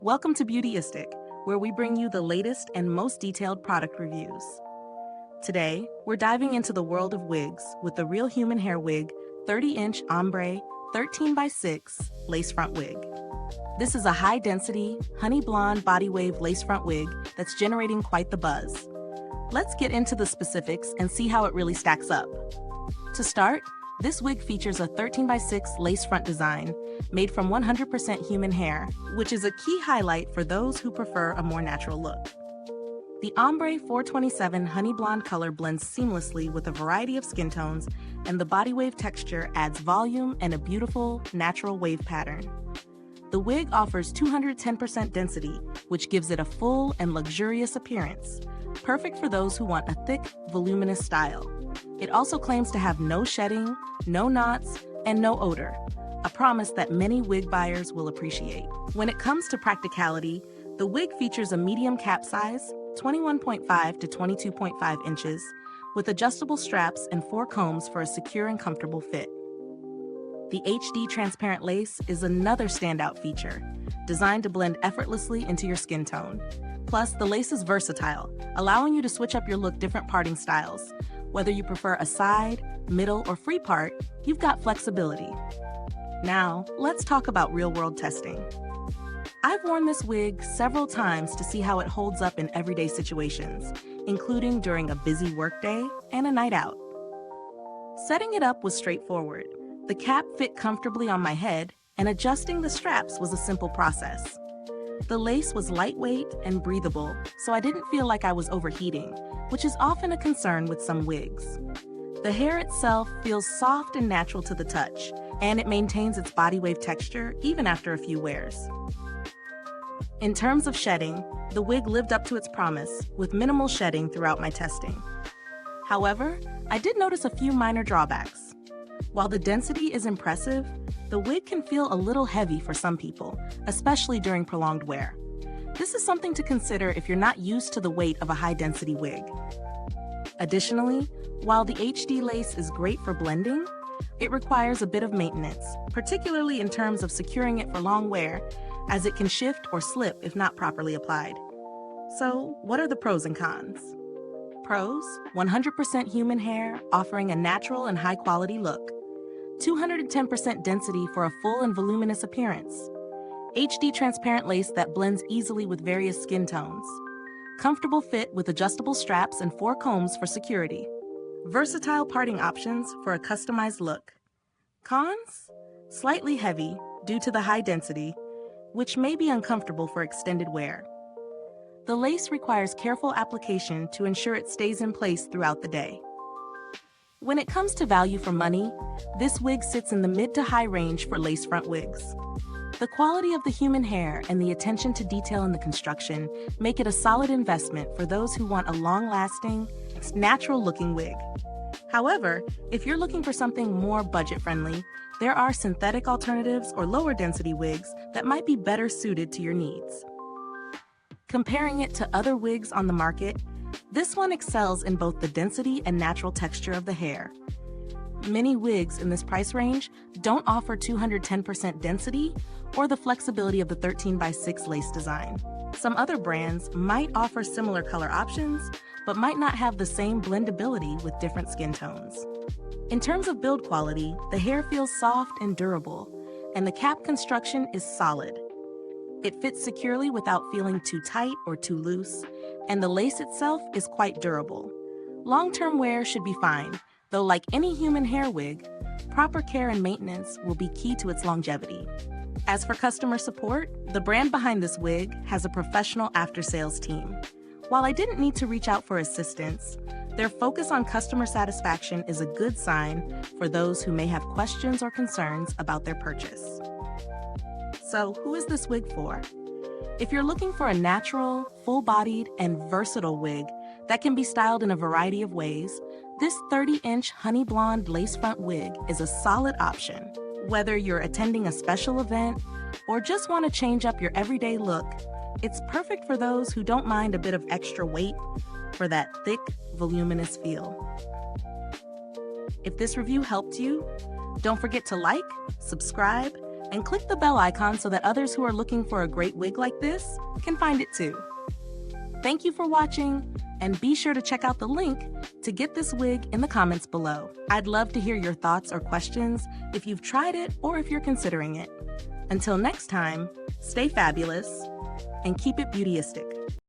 Welcome to Beautyistic, where we bring you the latest and most detailed product reviews. Today, we're diving into the world of wigs with the Real Human Hair Wig 30-inch Ombre 13x6 Lace Front Wig. This is a high-density, honey blonde body wave lace front wig that's generating quite the buzz. Let's get into the specifics and see how it really stacks up. To start, this wig features a 13x6 lace front design made from 100% human hair, which is a key highlight for those who prefer a more natural look. The Ombre 427 honey blonde color blends seamlessly with a variety of skin tones, and the body wave texture adds volume and a beautiful, natural wave pattern. The wig offers 210% density, which gives it a full and luxurious appearance, perfect for those who want a thick, voluminous style. It also claims to have no shedding, no knots, and no odor, a promise that many wig buyers will appreciate. When it comes to practicality, the wig features a medium cap size, 21.5 to 22.5 inches, with adjustable straps and 4 combs for a secure and comfortable fit. The HD transparent lace is another standout feature, designed to blend effortlessly into your skin tone. Plus, the lace is versatile, allowing you to switch up your look different parting styles. Whether you prefer a side, middle, or free part, you've got flexibility. Now, let's talk about real-world testing. I've worn this wig several times to see how it holds up in everyday situations, including during a busy workday and a night out. Setting it up was straightforward. The cap fit comfortably on my head, and adjusting the straps was a simple process. The lace was lightweight and breathable, so I didn't feel like I was overheating, which is often a concern with some wigs. The hair itself feels soft and natural to the touch, and it maintains its body wave texture even after a few wears. In terms of shedding, the wig lived up to its promise, with minimal shedding throughout my testing. However, I did notice a few minor drawbacks. While the density is impressive, the wig can feel a little heavy for some people, especially during prolonged wear. This is something to consider if you're not used to the weight of a high-density wig. Additionally, while the HD lace is great for blending, it requires a bit of maintenance, particularly in terms of securing it for long wear, as it can shift or slip if not properly applied. So, what are the pros and cons? Pros: 100% human hair, offering a natural and high-quality look. 210% density for a full and voluminous appearance. HD transparent lace that blends easily with various skin tones. Comfortable fit with adjustable straps and 4 combs for security. Versatile parting options for a customized look. Cons? Slightly heavy due to the high density, which may be uncomfortable for extended wear. The lace requires careful application to ensure it stays in place throughout the day. When it comes to value for money, this wig sits in the mid to high range for lace front wigs. The quality of the human hair and the attention to detail in the construction make it a solid investment for those who want a long-lasting, natural-looking wig. However, if you're looking for something more budget-friendly, there are synthetic alternatives or lower-density wigs that might be better suited to your needs. Comparing it to other wigs on the market, this one excels in both the density and natural texture of the hair. Many wigs in this price range don't offer 210% density or the flexibility of the 13x6 lace design. Some other brands might offer similar color options, but might not have the same blendability with different skin tones. In terms of build quality, the hair feels soft and durable, and the cap construction is solid. It fits securely without feeling too tight or too loose, and the lace itself is quite durable. Long-term wear should be fine, though like any human hair wig, proper care and maintenance will be key to its longevity. As for customer support, the brand behind this wig has a professional after-sales team. While I didn't need to reach out for assistance, their focus on customer satisfaction is a good sign for those who may have questions or concerns about their purchase. So, who is this wig for? If you're looking for a natural, full-bodied, and versatile wig that can be styled in a variety of ways, this 30-inch honey blonde lace front wig is a solid option. Whether you're attending a special event or just want to change up your everyday look, it's perfect for those who don't mind a bit of extra weight for that thick, voluminous feel. If this review helped you, don't forget to like, subscribe, And click the bell icon so that others who are looking for a great wig like this can find it too. Thank you for watching, and be sure to check out the link to get this wig in the comments below. I'd love to hear your thoughts or questions if you've tried it or if you're considering it. Until next time, stay fabulous and keep it beautyistic.